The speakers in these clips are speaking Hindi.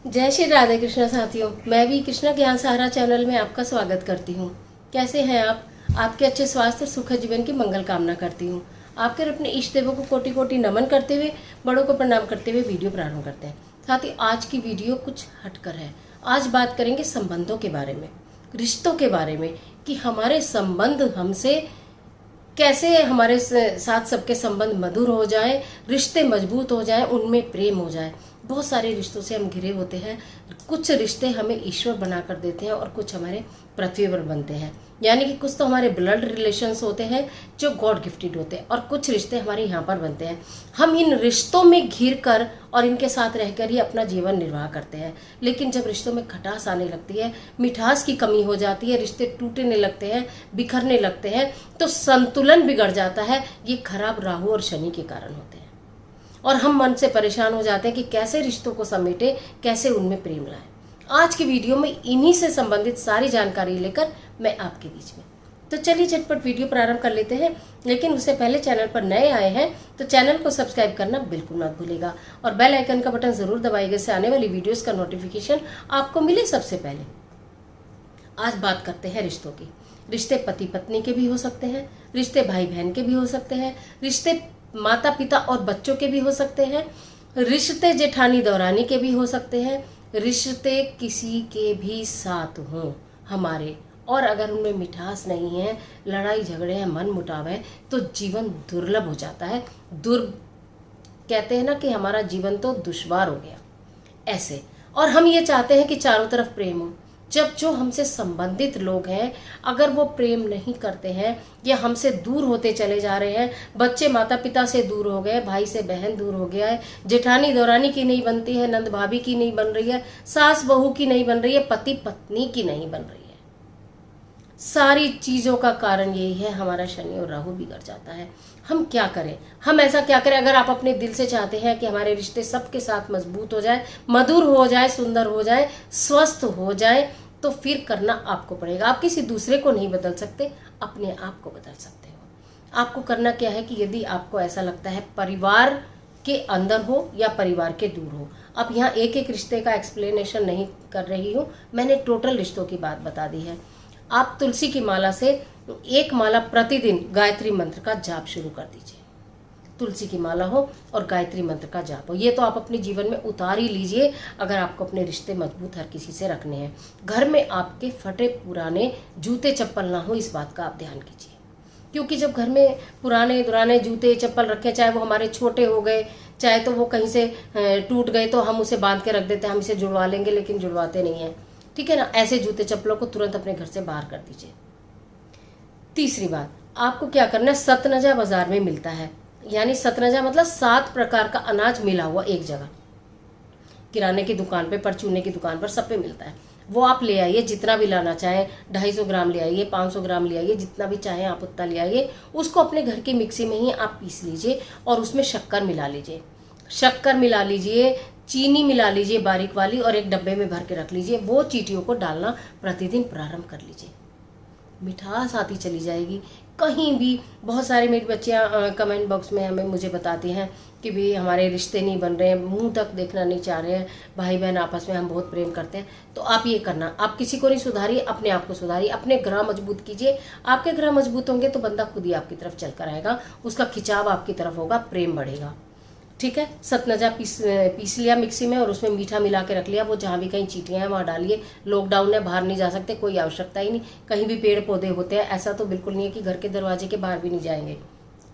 जय श्री राधे कृष्णा साथियों, मैं भी कृष्णा ज्ञान सहारा चैनल में आपका स्वागत करती हूँ। कैसे हैं आप? आपके अच्छे स्वास्थ्य और सुखद जीवन की मंगल कामना करती हूँ। आपके और अपने इष्ट देवों को कोटि कोटि नमन करते हुए, बड़ों को प्रणाम करते हुए वीडियो प्रारंभ करते हैं। साथ ही आज की वीडियो कुछ हटकर है। आज बात करेंगे संबंधों के बारे में, रिश्तों के बारे में, कि हमारे संबंध हमसे कैसे, हमारे साथ सबके संबंध मधुर हो जाए, रिश्ते मजबूत हो जाए, उनमें प्रेम हो जाए। बहुत सारे रिश्तों से हम घिरे होते हैं। कुछ रिश्ते हमें ईश्वर बना कर देते हैं और कुछ हमारे पृथ्वी पर बनते हैं। यानी कि कुछ तो हमारे ब्लड रिलेशंस होते हैं जो गॉड गिफ्टेड होते हैं, और कुछ रिश्ते हमारे यहाँ पर बनते हैं। हम इन रिश्तों में घिर कर और इनके साथ रहकर ही अपना जीवन निर्वाह करते हैं। लेकिन जब रिश्तों में खटास आने लगती है, मिठास की कमी हो जाती है, रिश्ते टूटने लगते हैं, बिखरने लगते हैं, तो संतुलन बिगड़ जाता है। ये खराब राहु और शनि के कारण होते हैं और हम मन से परेशान हो जाते हैं कि कैसे रिश्तों को समेटे, कैसे उनमें प्रेम लाएं। आज की वीडियो में इन्हीं से संबंधित सारी जानकारी लेकर मैं आपके बीच में। तो चलिए झटपट वीडियो प्रारंभ कर लेते हैं। लेकिन उससे पहले चैनल पर नए आए हैं तो चैनल को सब्सक्राइब करना बिल्कुल मत भूलिएगा और बेल आइकन का बटन जरूर दबाइएगा, इससे आने वाली वीडियोस का नोटिफिकेशन आपको मिले सबसे पहले। आज बात करते हैं रिश्तों की। रिश्ते पति पत्नी के भी हो सकते हैं, रिश्ते भाई बहन के भी हो सकते हैं, रिश्ते माता पिता और बच्चों के भी हो सकते हैं, रिश्ते जेठानी दौरानी के भी हो सकते हैं, रिश्ते किसी के भी साथ हों हमारे, और अगर उनमें मिठास नहीं है, लड़ाई झगड़े हैं, मन मुटाव है, तो जीवन दुर्लभ हो जाता है। कहते हैं ना कि हमारा जीवन तो दुश्वार हो गया ऐसे। और हम ये चाहते हैं कि चारों तरफ प्रेम हो। जब जो हमसे संबंधित लोग हैं, अगर वो प्रेम नहीं करते हैं या हमसे दूर होते चले जा रहे हैं, बच्चे माता पिता से दूर हो गए, भाई से बहन दूर हो गया है, जेठानी दौरानी की नहीं बनती है, नंद भाभी की नहीं बन रही है, सास बहू की नहीं बन रही है, पति पत्नी की नहीं बन रही है, सारी चीजों का कारण यही है, हमारा शनि और राहु बिगड़ जाता है। हम क्या करें? हम ऐसा क्या करें? अगर आप अपने दिल से चाहते हैं कि हमारे रिश्ते सबके साथ मजबूत हो जाए, मधुर हो जाए, सुंदर हो जाए, स्वस्थ हो जाए, तो फिर करना आपको पड़ेगा। आप किसी दूसरे को नहीं बदल सकते, अपने आप को बदल सकते हो। आपको करना क्या है कि यदि आपको ऐसा लगता है परिवार के अंदर हो या परिवार के दूर हो, अब यहाँ एक एक रिश्ते का एक्सप्लेनेशन नहीं कर रही हूँ, मैंने टोटल रिश्तों की बात बता दी है। आप तुलसी की माला से एक माला प्रतिदिन गायत्री मंत्र का जाप शुरू कर दीजिए। तुलसी की माला हो और गायत्री मंत्र का जाप हो, ये तो आप अपने जीवन में उतार ही लीजिए अगर आपको अपने रिश्ते मजबूत हर किसी से रखने हैं। घर में आपके फटे पुराने जूते चप्पल ना हो, इस बात का आप ध्यान कीजिए। क्योंकि जब घर में पुराने दुराने जूते चप्पल रखे, चाहे वो हमारे छोटे हो गए, चाहे तो वो कहीं से टूट गए, तो हम उसे बांध के रख देते हैं, हम इसे जुड़वा लेंगे, लेकिन जुड़वाते नहीं है। ठीक है ना? ऐसे जूते चप्पलों को तुरंत अपने घर से बाहर कर दीजिए। तीसरी बात, आपको क्या करना है, सतनजा बाजार में मिलता है, यानी सतनजा मतलब 7 प्रकार का अनाज मिला हुआ एक जगह, किराने की दुकान पे, परचूने की दुकान पर, सब पे मिलता है। वो आप ले आइए, जितना भी लाना चाहे, 250 ग्राम ले आइए, 500 ग्राम ले आइए, जितना भी चाहे आप उतना ले आइए। उसको अपने घर की मिक्सी में ही आप पीस लीजिए और उसमें शक्कर मिला लीजिए, शक्कर मिला लीजिए, चीनी मिला लीजिए बारीक वाली, और एक डब्बे में भर के रख लीजिए। वो चीटियों को डालना प्रतिदिन प्रारंभ कर लीजिए, मिठास आती चली जाएगी। कहीं भी बहुत सारे मेरी बच्चियां कमेंट बॉक्स में हमें मुझे बताती हैं कि भी हमारे रिश्ते नहीं बन रहे हैं, मुंह तक देखना नहीं चाह रहे हैं, भाई बहन आपस में हम बहुत प्रेम करते हैं। तो आप ये करना, आप किसी को नहीं सुधारिए, अपने आप को सुधारिए, अपने ग्रह मजबूत कीजिए। आपके ग्रह मजबूत होंगे तो बंदा खुद ही आपकी तरफ चल कर आएगा, उसका खिंचाव आपकी तरफ होगा, प्रेम बढ़ेगा। ठीक है? सतनजा पीस लिया मिक्सी में और उसमें मीठा मिला के रख लिया। वो जहाँ भी कहीं चीटियाँ हैं वहाँ डालिए। लॉकडाउन है, बाहर नहीं जा सकते, कोई आवश्यकता ही नहीं, कहीं भी पेड़ पौधे होते हैं, ऐसा तो बिल्कुल नहीं है कि घर के दरवाजे के बाहर भी नहीं जाएंगे,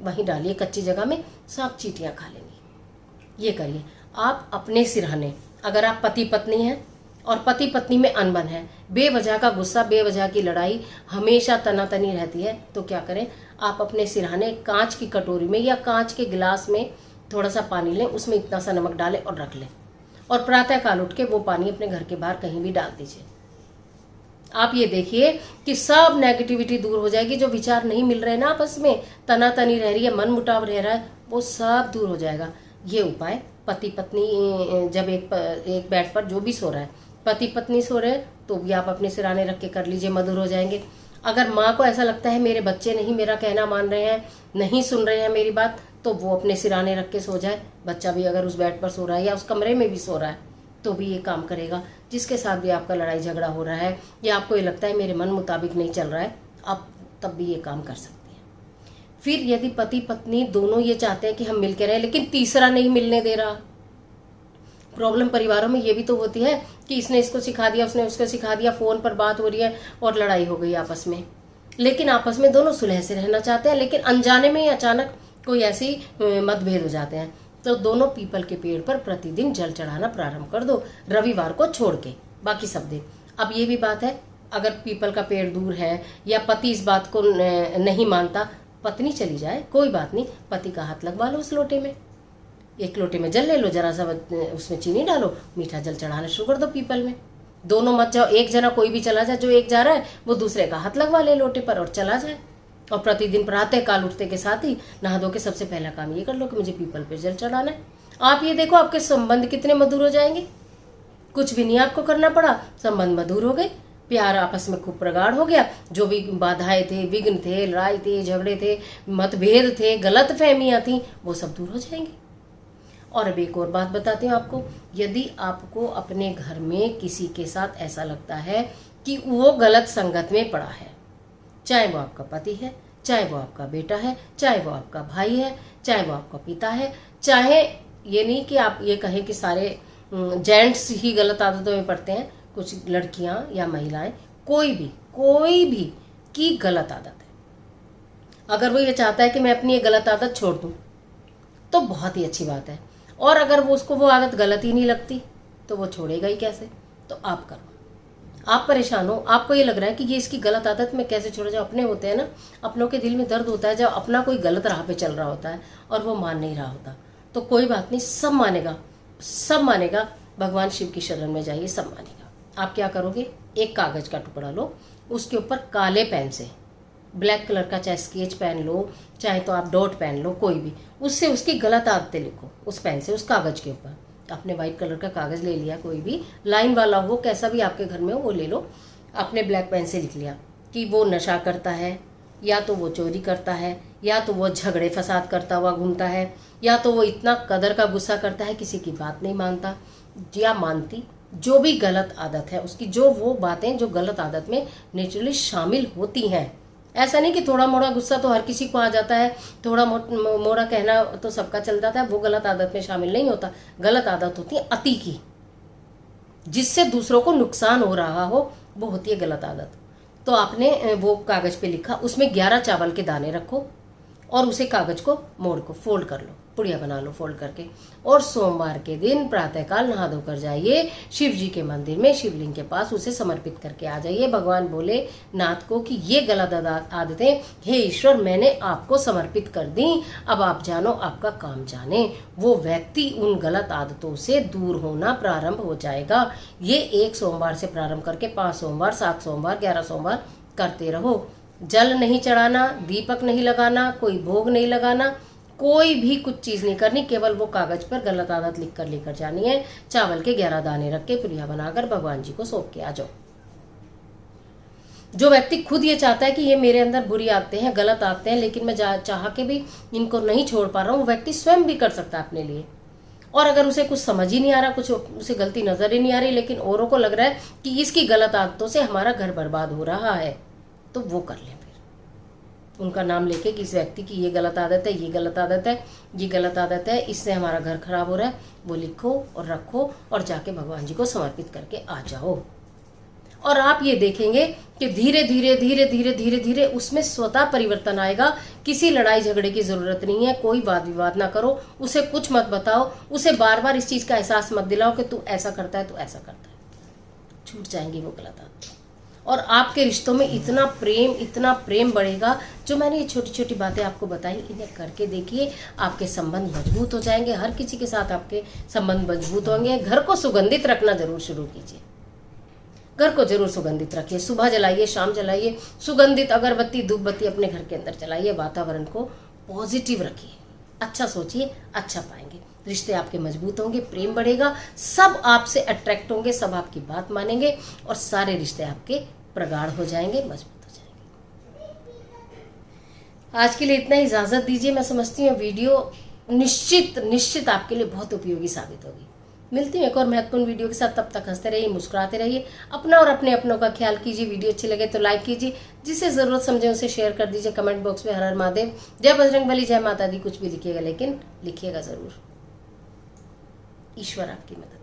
वहीं डालिए कच्ची जगह में, सांप चीटियाँ खा लेंगी। ये करिए। आप अपने सिरहाने, अगर आप पति पत्नी हैं और पति पत्नी में अनबन है, बेवजह का गुस्सा, बेवजह की लड़ाई हमेशा तनातनी रहती है, तो क्या करें, आप अपने सिरहाने कांच की कटोरी में या कांच के गिलास में थोड़ा सा पानी लें, उसमें इतना सा नमक डालें और रख लें, और प्रातः काल उठ के वो पानी अपने घर के बाहर कहीं भी डाल दीजिए। आप ये देखिए कि सब नेगेटिविटी दूर हो जाएगी। जो विचार नहीं मिल रहे ना, आपस में तनातनी रह रही है, मन मुटाव रह रहा है, वो सब दूर हो जाएगा। ये उपाय पति पत्नी जब एक बेड पर जो भी सो रहा है, पति पत्नी सो रहे हैं, तो भी आप अपने सिराने रख के कर लीजिए, मधुर हो जाएंगे। अगर माँ को ऐसा लगता है मेरे बच्चे नहीं मेरा कहना मान रहे हैं, नहीं सुन रहे हैं मेरी बात, तो वो अपने सिराने रख के सो जाए। बच्चा भी अगर उस बेड पर सो रहा है या उस कमरे में भी सो रहा है, तो भी ये काम करेगा। जिसके साथ भी आपका लड़ाई झगड़ा हो रहा है या आपको ये लगता है मेरे मन मुताबिक नहीं चल रहा है, आप तब भी ये काम कर सकते हैं। फिर यदि पति पत्नी दोनों ये चाहते हैं कि हम मिलकर रहें, लेकिन तीसरा नहीं मिलने दे रहा, प्रॉब्लम परिवारों में ये भी तो होती है कि इसने इसको सिखा दिया, उसने उसको सिखा दिया, फोन पर बात हो रही है और लड़ाई हो गई आपस में। लेकिन आपस में दोनों सुलह से रहना चाहते हैं, लेकिन अनजाने में ही अचानक कोई ऐसी मतभेद हो जाते हैं। तो दोनों पीपल के पेड़ पर प्रतिदिन जल चढ़ाना प्रारंभ कर दो, रविवार को छोड़ के, बाकी सब दिन। अब ये भी बात है, अगर पीपल का पेड़ दूर है या पति इस बात को नहीं मानता, पत्नी चली जाए, कोई बात नहीं, पति का हाथ लगवा लो उस लोटे में, एक लोटे में जल ले लो, जरा सा उसमें चीनी डालो, मीठा जल चढ़ाना शुरू कर दो पीपल में। दोनों मत जाओ, एक जना कोई भी चला जाए, जो एक जा रहा है वो दूसरे का हाथ लगवा ले लोटे पर और चला जाए। और प्रतिदिन प्रातः काल उठते के साथ ही नहा धो के सबसे पहला काम ये कर लो कि मुझे पीपल पे जल चढ़ाना है। आप ये देखो आपके संबंध कितने मधुर हो जाएंगे। कुछ भी नहीं आपको करना पड़ा, संबंध मधुर हो गए, प्यार आपस में खूब प्रगाढ़ हो गया। जो भी बाधाएं थे, विघ्न थे, लड़ाई थे, झगड़े थे, मतभेद थे, गलत फहमियां थी, वो सब दूर हो जाएंगी। और अब एक और बात बताती हूँ आपको, यदि आपको अपने घर में किसी के साथ ऐसा लगता है कि वो गलत संगत में पड़ा है, चाहे वो आपका पति है, चाहे वो आपका बेटा है, चाहे वो आपका भाई है, चाहे वो आपका पिता है, चाहे ये नहीं कि आप ये कहें कि सारे जेंट्स ही गलत आदतों में पड़ते हैं, कुछ लड़कियां या महिलाएं, कोई भी की गलत आदत है। अगर वो ये चाहता है कि मैं अपनी ये गलत आदत छोड़ दूं तो बहुत ही अच्छी बात है, और अगर वो उसको वो आदत गलत ही नहीं लगती तो वो छोड़ेगा ही कैसे। तो आप करो, आप परेशान हो, आपको ये लग रहा है कि ये इसकी गलत आदत में कैसे छोड़ा जाए। अपने होते हैं ना, अपनों के दिल में दर्द होता है जब अपना कोई गलत राह पे चल रहा होता है और वो मान नहीं रहा होता। तो कोई बात नहीं, सब मानेगा, सब मानेगा। भगवान शिव की शरण में जाइए, सब मानेगा। आप क्या करोगे, एक कागज का टुकड़ा लो, उसके ऊपर काले पेन से, ब्लैक कलर का चाहे स्केच पेन लो, चाहे तो आप डॉट पेन लो, कोई भी, उससे उसकी गलत आदतें लिखो उस पेन से, उस कागज के ऊपर। आपने व्हाइट कलर का कागज ले लिया, कोई भी लाइन वाला हो, कैसा भी आपके घर में हो वो ले लो। आपने ब्लैक पेन से लिख लिया कि वो नशा करता है, या तो वो चोरी करता है, या तो वो झगड़े फसाद करता हुआ घूमता है, या तो वो इतना कदर का गुस्सा करता है, किसी की बात नहीं मानता या मानती। जो भी गलत आदत है उसकी, जो वो बातें जो गलत आदत में नेचुरली शामिल होती हैं। ऐसा नहीं कि थोड़ा मोड़ा गुस्सा तो हर किसी को आ जाता है, थोड़ा मोड़ा कहना तो सबका चल जाता है, वो गलत आदत में शामिल नहीं होता। गलत आदत होती है अति की, जिससे दूसरों को नुकसान हो रहा हो, वो होती है गलत आदत। तो आपने वो कागज पे लिखा, उसमें 11 चावल के दाने रखो और उसे कागज को मोड़ को फोल्ड कर लो, पुड़िया बना लो फोल्ड करके। और सोमवार के दिन प्रातःकाल नहा धोकर जाइए शिव जी के मंदिर में, शिवलिंग के पास उसे समर्पित करके आ जाइए भगवान भोलेनाथ को कि ये गलत आदतें हे ईश्वर मैंने आपको समर्पित कर दी, अब आप जानो आपका काम जाने। वो व्यक्ति उन गलत आदतों से दूर होना प्रारंभ हो जाएगा। ये 1 सोमवार से प्रारंभ करके 5 सोमवार, 7 सोमवार, 11 सोमवार करते रहो। जल नहीं चढ़ाना, दीपक नहीं लगाना, कोई भोग नहीं लगाना, कोई भी कुछ चीज नहीं करनी, केवल वो कागज पर गलत आदत लिख कर लेकर जानी है। चावल के 11 दाने रख के पुड़िया बनाकर भगवान जी को सौंप के आ जाओ। जो व्यक्ति खुद ये चाहता है कि ये मेरे अंदर बुरी आदतें हैं, गलत आदतें हैं, लेकिन मैं चाह के भी इनको नहीं छोड़ पा रहा हूँ, वो व्यक्ति स्वयं भी कर सकता है अपने लिए। और अगर उसे कुछ समझ ही नहीं आ रहा, कुछ उसे गलती नजर ही नहीं आ रही, लेकिन औरों को लग रहा है कि इसकी गलत आदतों से हमारा घर बर्बाद हो रहा है, तो वो कर लें। फिर उनका नाम लेके कि इस व्यक्ति की ये गलत आदत है, ये गलत आदत है, ये गलत आदत है, इससे हमारा घर खराब हो रहा है, वो लिखो और रखो और जाके भगवान जी को समर्पित करके आ जाओ। और आप ये देखेंगे कि धीरे धीरे धीरे धीरे धीरे धीरे उसमें स्वतः परिवर्तन आएगा। किसी लड़ाई झगड़े की जरूरत नहीं है, कोई वाद विवाद ना करो, उसे कुछ मत बताओ, उसे बार बार इस चीज का एहसास मत दिलाओ कि तू ऐसा करता है, तू ऐसा करता है। छूट जाएंगी वो गलत आदत और आपके रिश्तों में इतना प्रेम बढ़ेगा। जो मैंने ये छोटी छोटी बातें आपको बताई, इन्हें करके देखिए, आपके संबंध मजबूत हो जाएंगे। हर किसी के साथ आपके संबंध मजबूत होंगे। घर को सुगंधित रखना जरूर शुरू कीजिए, घर को जरूर सुगंधित रखिए। सुबह जलाइए, शाम जलाइए, सुगंधित अगरबत्ती धूप बत्ती अपने घर के अंदर जलाइए। वातावरण को पॉजिटिव रखिए, अच्छा सोचिए, अच्छा पाएंगे। रिश्ते आपके मजबूत होंगे, प्रेम बढ़ेगा, सब आपसे अट्रैक्ट होंगे, सब आपकी बात मानेंगे और सारे रिश्ते आपके प्रगाढ़ हो जाएंगे, मजबूत हो जाएंगे। आज के लिए इतना ही, इजाजत दीजिए। मैं समझती हूँ वीडियो निश्चित आपके लिए बहुत उपयोगी साबित होगी। मिलती हूँ एक और महत्वपूर्ण वीडियो के साथ। तब तक हंसते रहिए, मुस्कुराते रहिए, अपना और अपने अपनों का ख्याल कीजिए। वीडियो अच्छी लगे तो लाइक कीजिए, जिसे ज़रूरत समझे उसे शेयर कर दीजिए। कमेंट बॉक्स में हर हर महादेव, जय बजरंगबली, जय माता दी कुछ भी लिखिएगा, लेकिन लिखिएगा ज़रूर। ईश्वर आपकी मदद